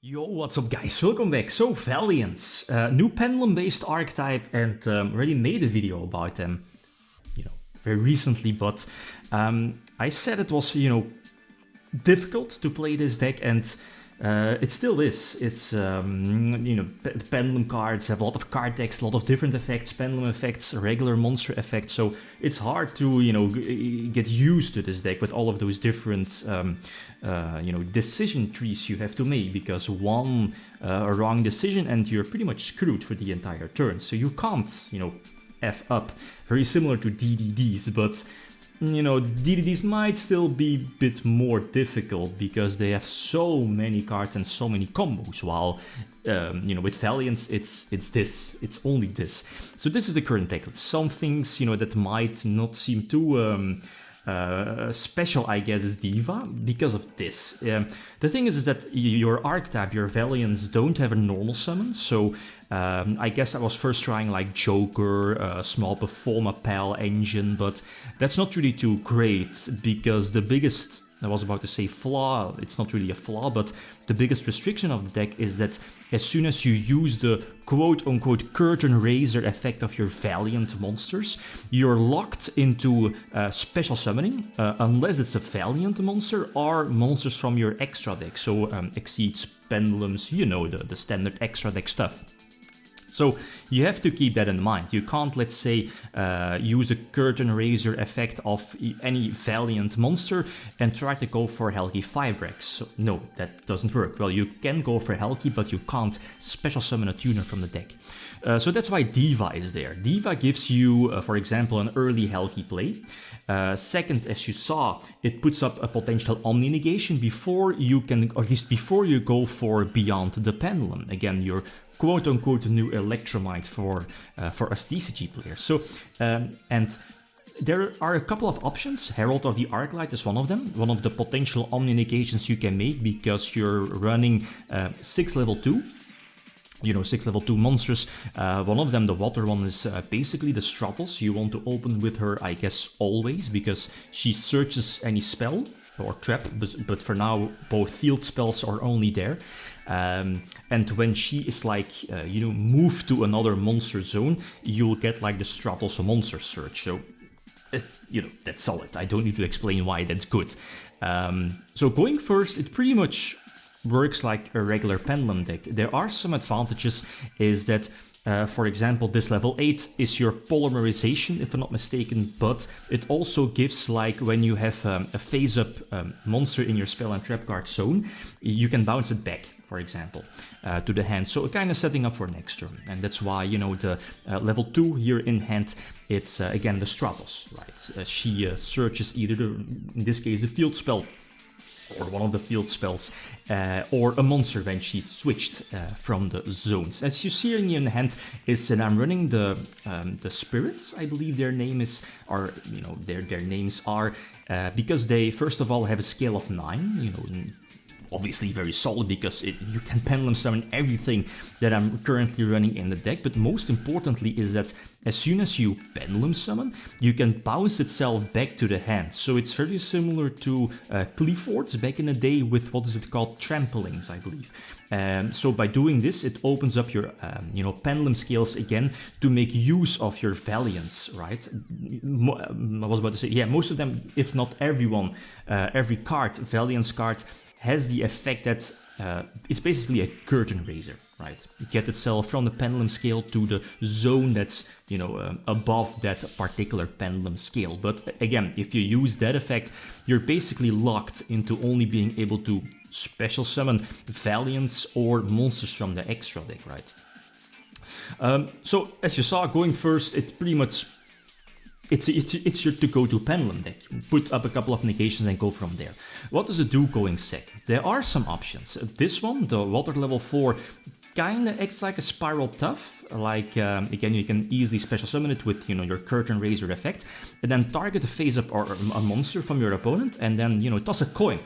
Yo, what's up guys? Welcome back. So, Valiants, new pendulum-based archetype, and already made a video about them, very recently, but I said it was, difficult to play this deck, and it still is. It's, the pendulum cards have a lot of card decks, a lot of different effects, pendulum effects, regular monster effects, so it's hard to, get used to this deck with all of those different, decision trees you have to make, because one wrong decision and you're pretty much screwed for the entire turn. So you can't, F up. Very similar to DDDs, but DDDs might still be a bit more difficult because they have so many cards and so many combos, while with Valiants it's only this. So this is the current deck. Some things that might not seem too special, I guess, is Diva because of this. The thing is that your archetype, your Valiants, don't have a normal summon, so I guess I was first trying like Joker, Small Performer, Pal Engine, but that's not really too great because the biggest, I was about to say flaw, it's not really a flaw, but the biggest restriction of the deck is that as soon as you use the quote-unquote curtain raiser effect of your Valiant monsters, you're locked into special summoning, unless it's a Valiant monster or monsters from your extra deck, so Exceeds, Pendulums, the standard extra deck stuff. So you have to keep that in mind. You can't, let's say, use the curtain raiser effect of any Valiant monster and try to go for Helgi Fibrax. So, no, that doesn't work. Well, you can go for Helgi, but you can't special summon a tuner from the deck. So that's why Diva is there. Diva gives you, for example, an early Helgi play. Second, as you saw, it puts up a potential Omni negation before you can, or at least before you go for Beyond the Pendulum. Again, your quote-unquote new Electromite for us TCG players. So, and there are a couple of options. Herald of the Arclight is one of them, one of the potential Omni negations you can make because you're running 6 level 2. 6 level 2 monsters. One of them, the water one, is basically the Stratos. You want to open with her, I guess, always, because she searches any spell or trap, but for now both field spells are only there. And when she is moved to another monster zone, you'll get like the Stratos monster search. So that's solid. I don't need to explain why that's good. So going first, it pretty much works like a regular Pendulum deck. There are some advantages, is that for example, this level 8 is your polymerization, if I'm not mistaken, but it also gives, like, when you have a phase-up monster in your spell and trap card zone, you can bounce it back, for example, to the hand. So kind of setting up for next turn. And that's why, the level 2 here in hand, it's again the Stratos, right? She searches either, in this case, the field spell, or one of the field spells, or a monster when she's switched from the zones. As you see in the hand, and I'm running the spirits, I believe their name is, or their names are, because they first of all have a scale of 9, obviously very solid because you can pendulum summon everything that I'm currently running in the deck, but most importantly is that as soon as you pendulum summon, you can bounce itself back to the hand. So it's very similar to Cleafords back in the day with, what is it called, Tramplings, I believe. So by doing this, it opens up your pendulum scales again to make use of your Valiants, right? I was about to say, yeah, most of them, if not everyone, every card, Valiants card, has the effect that it's basically a curtain raiser, right? Get itself from the pendulum scale to the zone that's, above that particular pendulum scale. But again, if you use that effect, you're basically locked into only being able to special summon Valiants or monsters from the extra deck, right? So as you saw, going first, it pretty much, it's your to-go-to Pendulum deck. Put up a couple of negations and go from there. What does it do going second? There are some options. This one, the Water level 4, kinda acts like a Spiral Tough. Like, again, you can easily special summon it with, your Curtain Raiser effect, and then target a face-up or a monster from your opponent, and then, toss a coin.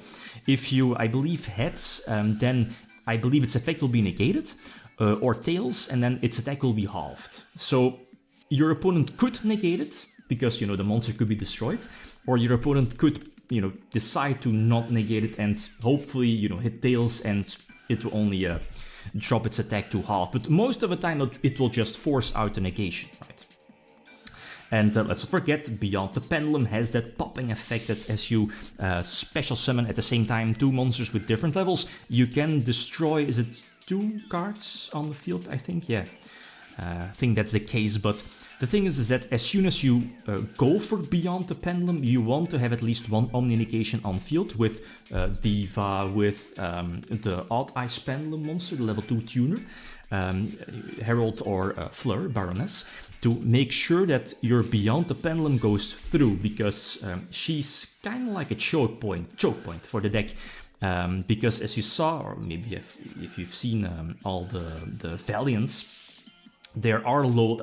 If you, I believe, heads, then I believe its effect will be negated, or tails, and then its attack will be halved. So your opponent could negate it, because, the monster could be destroyed, or your opponent could, decide to not negate it and hopefully, hit tails and it will only drop its attack to half, but most of the time it will just force out the negation, right? And let's not forget, Beyond the Pendulum has that popping effect that as you special summon at the same time 2 monsters with different levels, you can destroy, is it 2 cards on the field, I think? Yeah, I think that's the case, but the thing is that as soon as you go for Beyond the Pendulum, you want to have at least 1 Omni Negation on field with Diva, with the Odd Eyes Pendulum monster, the level 2 tuner, Herald or Fleur, Baroness, to make sure that your Beyond the Pendulum goes through, because she's kind of like a choke point for the deck. Because as you saw, or maybe if you've seen all the Valiants, there are low,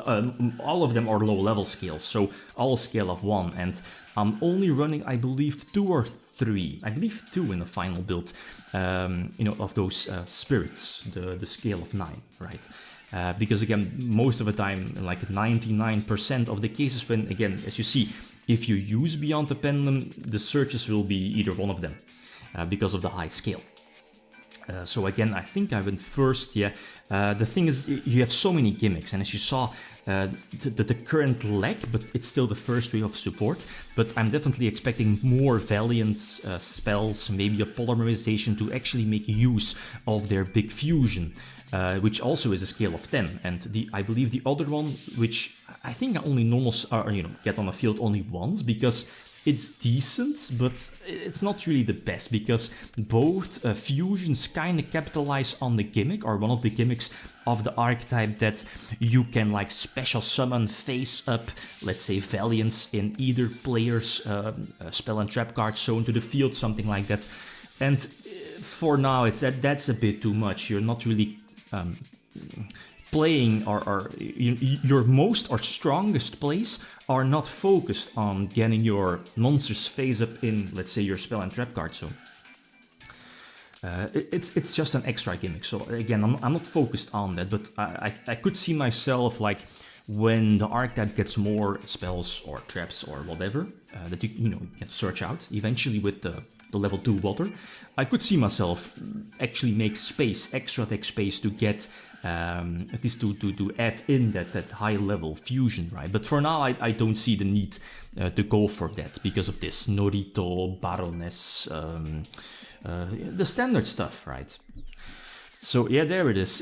all of them are low level scales, so all scale of 1, and I'm only running, I believe, 2 or 3, I believe 2 in the final build, you know, of those spirits, the scale of 9, right? Because again, most of the time, like 99% of the cases when, again, as you see, if you use Beyond the Pendulum, the searches will be either one of them, because of the high scale. So again, I think I went first, yeah. The thing is, you have so many gimmicks, and as you saw, the current lack, but it's still the first wave of support, but I'm definitely expecting more Valiants spells, maybe a polymerization to actually make use of their big fusion, which also is a scale of 10, and I believe the other one, which I think only normals are, you know, get on the field only once, because it's decent, but it's not really the best, because both fusions kind of capitalize on the gimmick, or one of the gimmicks of the archetype, that you can like special summon face up, let's say, Valiants in either player's spell and trap card shown to the field, something like that. And for now, that's a bit too much. You're not really playing, or your most or strongest plays are not focused on getting your monsters face up in, let's say, your spell and trap card zone. It's just an extra gimmick. So again, I'm not focused on that, but I could see myself, like, when the archetype gets more spells or traps or whatever that you can search out eventually with the level 2 water, I could see myself actually make space, extra deck space, to get at least to add in that high level fusion, right? But for now, I don't see the need to go for that because of this Norito, Baroness, the standard stuff, right? So yeah, there it is.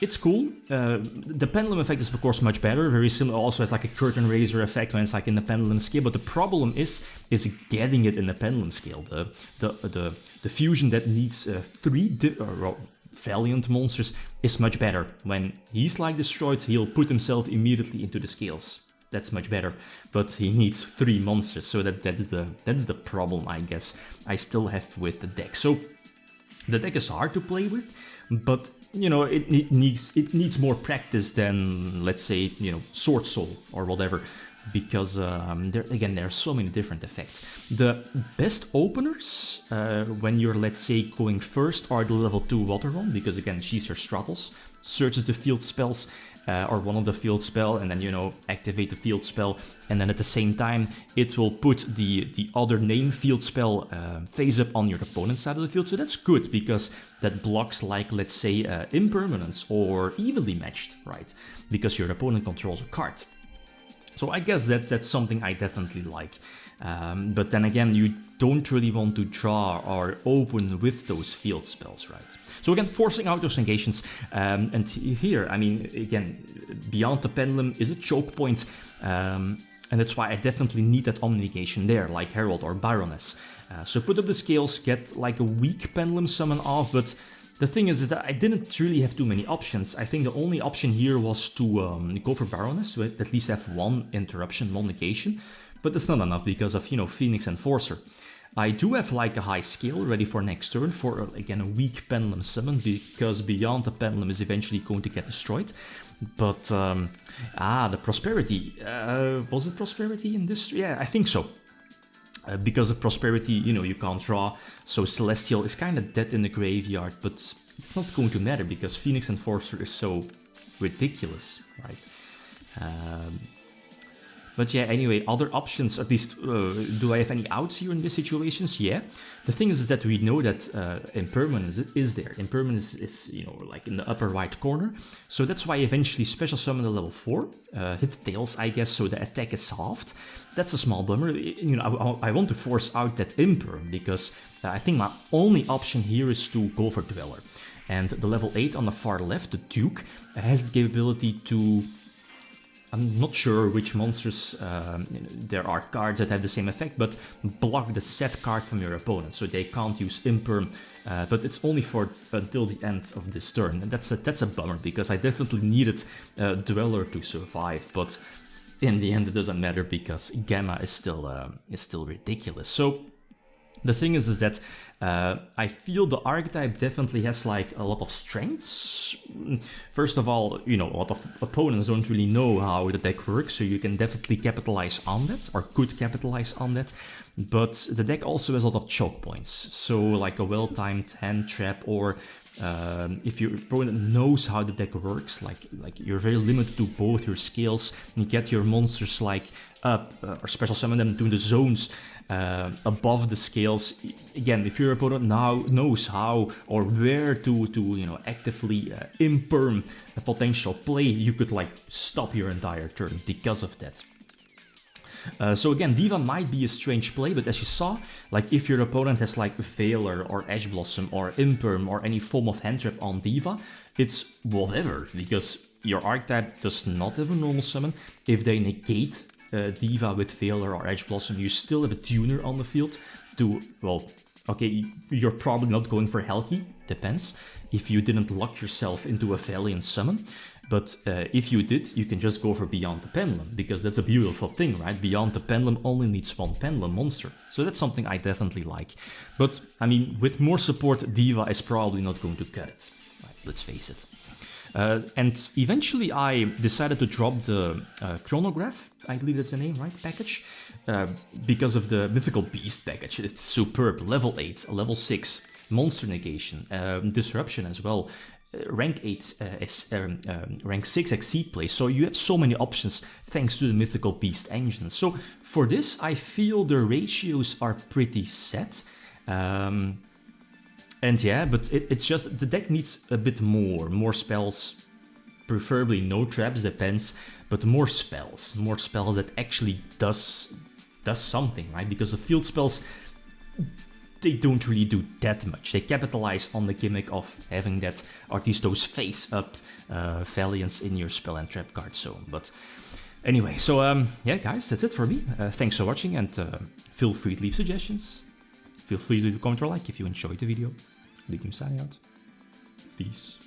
It's cool. The pendulum effect is of course much better, very similar. Also has like a curtain raiser effect when it's like in the pendulum scale. But the problem is getting it in the pendulum scale. The fusion that needs 3 Valiant monsters is much better. When he's like destroyed, he'll put himself immediately into the scales. That's much better. But he needs 3 monsters, so that's the problem, I guess, I still have with the deck. So the deck is hard to play with, but it needs more practice than, let's say, Sword Soul or whatever, because there are so many different effects. The best openers when you're, let's say, going first are the level 2 water one, because again, she's your straddles, searches the field spells, or one of the field spell, and then activate the field spell, and then at the same time it will put the other name field spell face up on your opponent's side of the field. So that's good, because that blocks, like, let's say, impermanence or evenly matched, right? Because your opponent controls a card. So I guess that's something I definitely like. But then again, you don't really want to draw or open with those field spells, right? So again, forcing out those negations. And here, I mean, again, Beyond the Pendulum is a choke point. And that's why I definitely need that Omni negation there, like Herald or Baroness. So put up the scales, get like a weak Pendulum summon off, but the thing is that I didn't really have too many options. I think the only option here was to go for Baroness, to at least have 1 interruption, 1 negation. But that's not enough because of, Phoenix Enforcer. I do have like a high scale ready for next turn for, again, a weak Pendulum summon, because Beyond the Pendulum is eventually going to get destroyed. But, the Prosperity. Was it Prosperity in this? Yeah, I think so. Because of Prosperity, you can't draw, so Celestial is kind of dead in the graveyard, but it's not going to matter because Phoenix Enforcer is so ridiculous, right? But yeah, anyway, other options, at least, do I have any outs here in these situations? Yeah. The thing is that we know that Impermanence is there. Impermanence is, you know, like in the upper right corner. So that's why I eventually special summon the level 4, hit Tails, I guess, so the attack is halved. That's a small bummer. You know, I want to force out that Imperm, because I think my only option here is to go for Dweller. And the level 8 on the far left, the Duke, has the capability to... I'm not sure which monsters, there are cards that have the same effect, but block the set card from your opponent, so they can't use Imperm, but it's only for until the end of this turn, and that's a bummer, because I definitely needed Dweller to survive, but in the end it doesn't matter, because Gamma is still ridiculous. So the thing is that I feel the archetype definitely has like a lot of strengths. First of all, you know, a lot of opponents don't really know how the deck works, so you can definitely capitalize on that, or could capitalize on that. But the deck also has a lot of choke points, so like a well-timed hand trap, or if your opponent knows how the deck works, like you're very limited to both your skills, you get your monsters like up, or special summon them to the zones above the scales. Again, if your opponent now knows how or where to you know, actively imperm a potential play, you could like stop your entire turn because of that. So again, Diva might be a strange play, but as you saw, like if your opponent has like Veiler or Ash Blossom or Imperm or any form of hand trap on Diva, it's whatever, because your archetype does not have a normal summon. If they negate Diva with Veiler or Ash Blossom, you still have a tuner on the field to, well, okay, you're probably not going for Helki, depends, if you didn't lock yourself into a Valiant summon. But if you did, you can just go for Beyond the Pendulum, because that's a beautiful thing, right? Beyond the Pendulum only needs one Pendulum monster, so that's something I definitely like. But, I mean, with more support, Diva is probably not going to cut it, right? Let's face it. And eventually I decided to drop the Chronograph, I believe that's the name, right? Package, because of the Mythical Beast package. It's superb, level 8, level 6, Monster Negation, Disruption as well. Rank 8, rank 6 Exceed play, so you have so many options thanks to the Mythical Beast engine. So for this, I feel the ratios are pretty set. And yeah, but it's just, the deck needs a bit more spells, preferably no traps, depends, but more spells that actually does something, right? Because the field spells, they don't really do that much. They capitalize on the gimmick of having that, or at least those face-up Valiants in your spell and trap card zone. But anyway, so yeah guys, that's it for me. Thanks for watching, and feel free to leave suggestions. Feel free to leave a comment or like if you enjoyed the video. Leave them signing out. Peace.